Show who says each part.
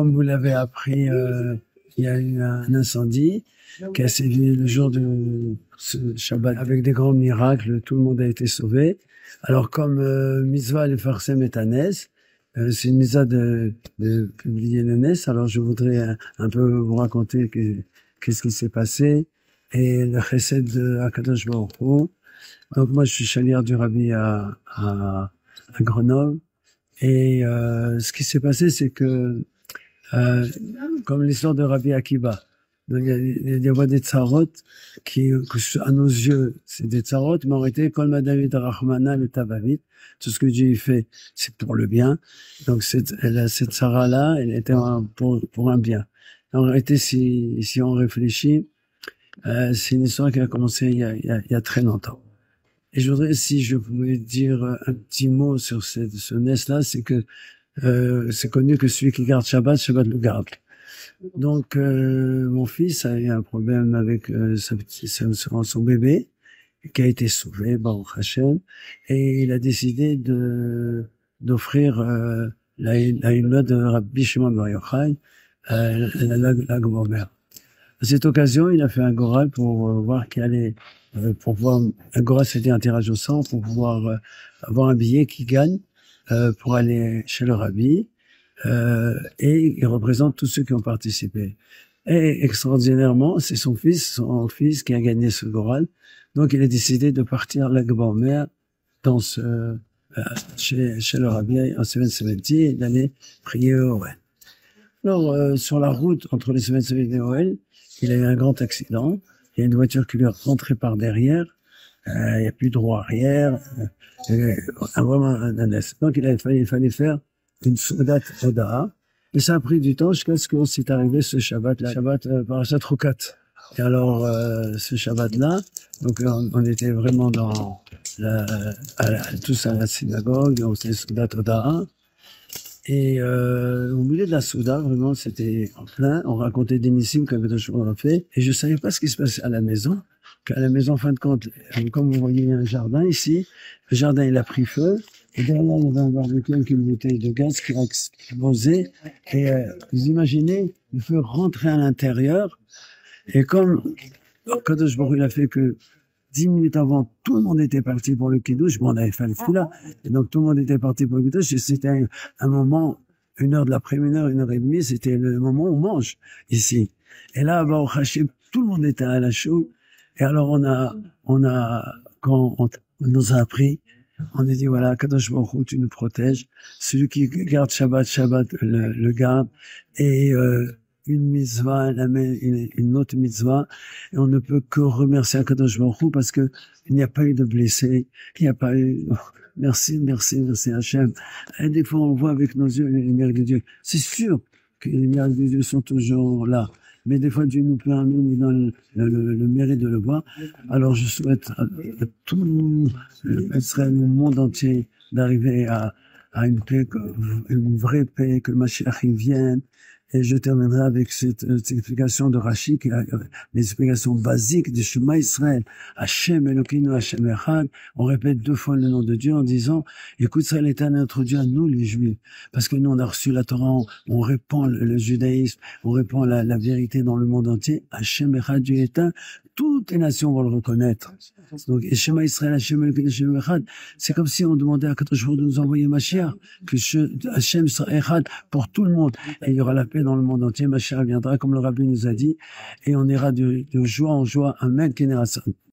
Speaker 1: comme vous l'avez appris, il y a eu un incendie qui a sévi le jour de ce Shabbat avec des grands miracles. Tout le monde a été sauvé. Alors, comme mitzvah le farcem et Hanès, c'est une mitzvah de publier le Nes. Alors, je voudrais un peu vous raconter qu'est-ce qui s'est passé et le chesed de Akadosh Baruch Hu. Donc, moi, je suis chalier du Rabbi à Grenoble. Et ce qui s'est passé, c'est que comme l'histoire de Rabbi Akiba, donc il y a des tsarot qui, à nos yeux, c'est des tsarot, mais en réalité, Kol David Rahmana le Tabavit, tout ce que Dieu fait, c'est pour le bien. Donc cette tsara-là, elle était pour un bien. En réalité, si on réfléchit, c'est une histoire qui a commencé il y a très longtemps. Et je voudrais, si je pouvais dire un petit mot sur ce Nes-là, c'est que c'est connu que celui qui garde Shabbat, Shabbat le garde. Donc, mon fils a eu un problème avec son bébé, qui a été sauvé, Baruch Hashem, et il a décidé d'offrir la Hymne de Rabbi Shimon Bar Yochai, la Gomer. À cette occasion, il a fait un goral pour voir qui allait, un goral, c'était un tirage au sort pour pouvoir avoir un billet qui gagne pour aller chez le Rabbi, et il représente tous ceux qui ont participé. Et extraordinairement, c'est son fils qui a gagné ce goral. Donc, il a décidé de partir à la Gomer dans chez le Rabbi en 770 et d'aller prier au Oel. Alors, sur la route entre les 770 et Oel, il a eu un grand accident. Il y a une voiture qui lui est rentrée par derrière. Il n'y a plus de roue arrière. Vraiment un S. Donc, il fallait faire une Soudat Oda'a. Et ça a pris du temps jusqu'à ce qu'on s'est arrivé ce Shabbat-là. Shabbat Parashat Chukat. Et alors, ce Shabbat-là, donc on était vraiment tous à la synagogue, on faisait Soudat Oda'a. Et au milieu de la Souda, vraiment, c'était en plein. On racontait des nissim qu'Akadosh Baruch Hu a fait. Et je savais pas ce qui se passait à la maison. Qu'à la maison, en fin de compte, comme vous voyez, il y a un jardin ici. Le jardin, il a pris feu. Et derrière, il y avait un barbecue avec une bouteille de gaz qui a explosé. Et vous imaginez, le feu rentrait à l'intérieur. Et comme Akadosh Baruch Hu, il a fait que 10 minutes avant, tout le monde était parti pour le kiddush. Bon, on avait fait le fila. Et donc, tout le monde était parti pour le kiddush. Et c'était un moment, 1 heure de l'après-midi, 1 heure et demie, c'était le moment où on mange, ici. Et là, bah, au Hachim, tout le monde était à la chaude. Et alors, quand on nous a appris, on a dit, voilà, Kadosh Baruch Hu, tu nous protèges. Celui qui garde Shabbat, le garde. Et, une mitzvah, elle amène une autre mitzvah, et on ne peut que remercier Akadosh Baruch Hu parce que il n'y a pas eu de blessés, il n'y a pas eu, merci Hachem. Et des fois, on voit avec nos yeux les lumières de Dieu. C'est sûr que les lumières de Dieu sont toujours là. Mais des fois, Dieu nous permet, nous donne le mérite de le voir. Alors, je souhaite à tout le monde entier d'arriver à une paix, une vraie paix, que le Mashiach vienne. Et je terminerai avec cette explication de Rashi, qui a l'explication basique du Shema Israël. Hashem Elokeinu Hashem Echad. On répète 2 fois le nom de Dieu en disant, écoute, ça l'Éternel notre Dieu à nous, les Juifs. Parce que nous, on a reçu la Torah, on répand le judaïsme, on répand la vérité dans le monde entier. Hashem Echad, Dieu est un. Toutes les nations vont le reconnaître. Donc, Shema Israël, Hashem Elokeinu Hashem Echad. C'est comme si on demandait à Kadosh Baruch Hu de nous envoyer Mashiach, que Hashem sera Echad pour tout le monde. Et il y aura la paix dans le monde entier. Mashiach viendra, comme le Rabbi nous a dit, et on ira de joie en joie. Amen, Kénération.